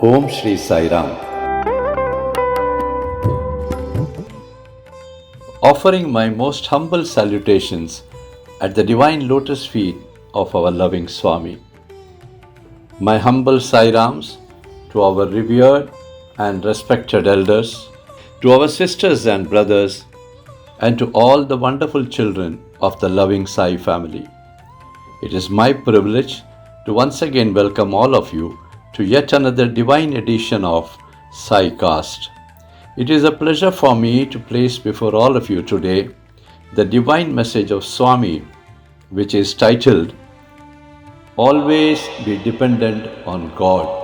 Om Shri Sai Ram. Offering my most humble salutations at the divine lotus feet of our loving Swami. My humble Sai Rams to our revered and respected elders, to our sisters and brothers, and to all the wonderful children of the loving Sai family. It is my privilege to once again welcome all of you to yet another divine edition of Saicast. It is a pleasure for me to place before all of you today the divine message of Swami, which is titled, Always Be Dependent on God.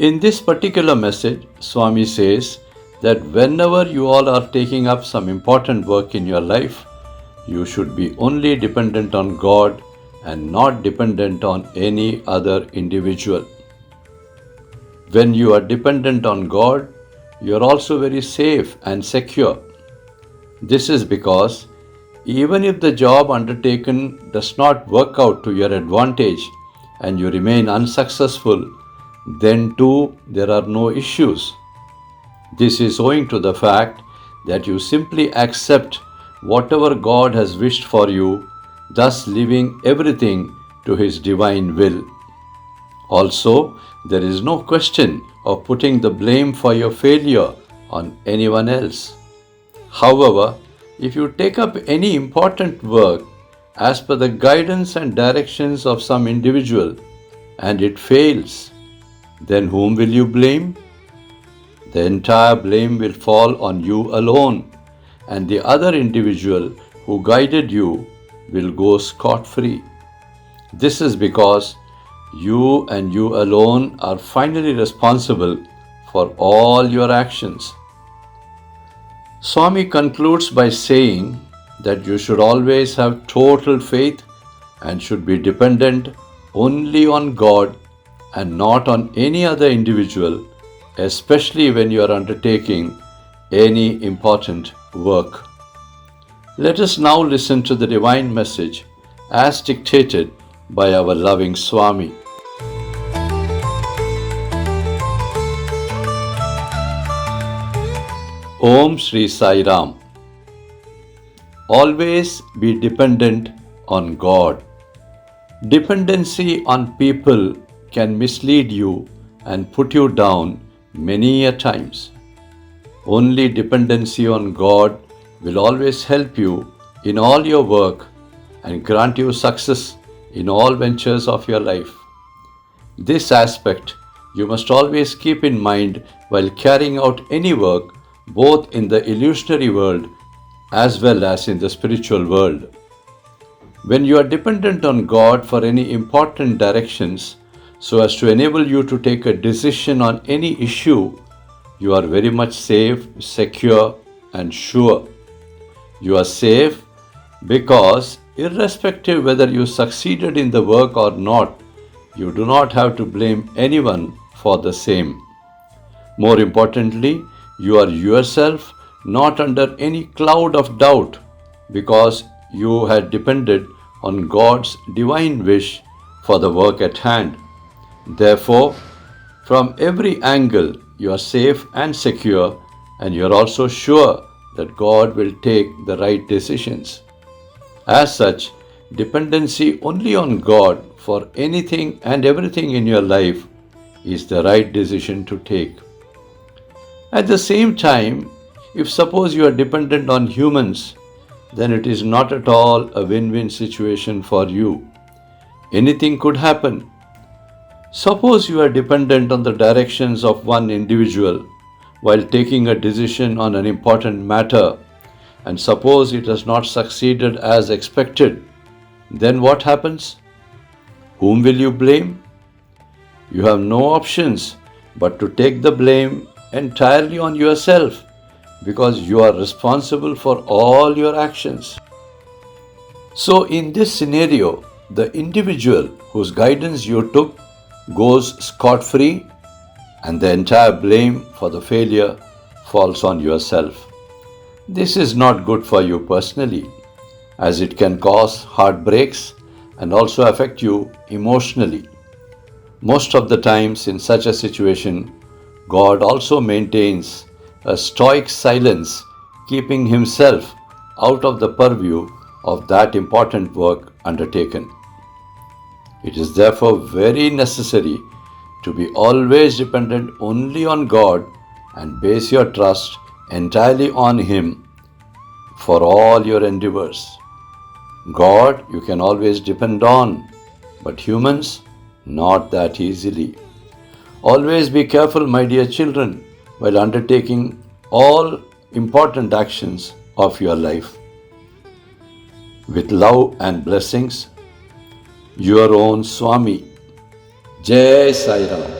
In this particular message, Swami says that whenever you all are taking up some important work in your life, you should be only dependent on God and not dependent on any other individual. When you are dependent on God, you are also very safe and secure. This is because even if the job undertaken does not work out to your advantage and you remain unsuccessful, then too there are no issues. This is owing to the fact that you simply accept whatever God has wished for you, thus leaving everything to His divine will. Also, there is no question of putting the blame for your failure on anyone else. However, if you take up any important work as per the guidance and directions of some individual and it fails, then whom will you blame? The entire blame will fall on you alone, and the other individual who guided you will go scot-free. This is because you and you alone are finally responsible for all your actions. Swami concludes by saying that you should always have total faith and should be dependent only on God and not on any other individual, especially when you are undertaking any important work. Let us now listen to the divine message as dictated by our loving Swami. Om Shri Sai Ram. Always be dependent on God. Dependency on people can mislead you and put you down many a times. Only dependency on God will always help you in all your work and grant you success in all ventures of your life. This aspect you must always keep in mind while carrying out any work, both in the illusionary world as well as in the spiritual world. When you are dependent on God for any important directions, so as to enable you to take a decision on any issue, you are very much safe, secure, and sure. You are safe because, irrespective whether you succeeded in the work or not, you do not have to blame anyone for the same. More importantly, you are yourself not under any cloud of doubt because you had depended on God's divine wish for the work at hand. Therefore, from every angle, you are safe and secure, and you are also sure that God will take the right decisions. As such, dependency only on God for anything and everything in your life is the right decision to take. At the same time, if suppose you are dependent on humans, then it is not at all a win-win situation for you. Anything could happen. Suppose you are dependent on the directions of one individual while taking a decision on an important matter, and suppose it has not succeeded as expected, then what happens? Whom will you blame? You have no options but to take the blame entirely on yourself because you are responsible for all your actions. So in this scenario, the individual whose guidance you took goes scot-free and the entire blame for the failure falls on yourself. This is not good for you personally. as it can cause heartbreaks and also affect you emotionally. Most of the times, in such a situation, God also maintains a stoic silence, keeping himself out of the purview of that important work undertaken. It is therefore very necessary to be always dependent only on God and base your trust entirely on Him for all your endeavors. God you can always depend on, but humans not that easily. Always be careful, my dear children, while undertaking all important actions of your life. With love and blessings, your own Swami. Jai Sai Ram.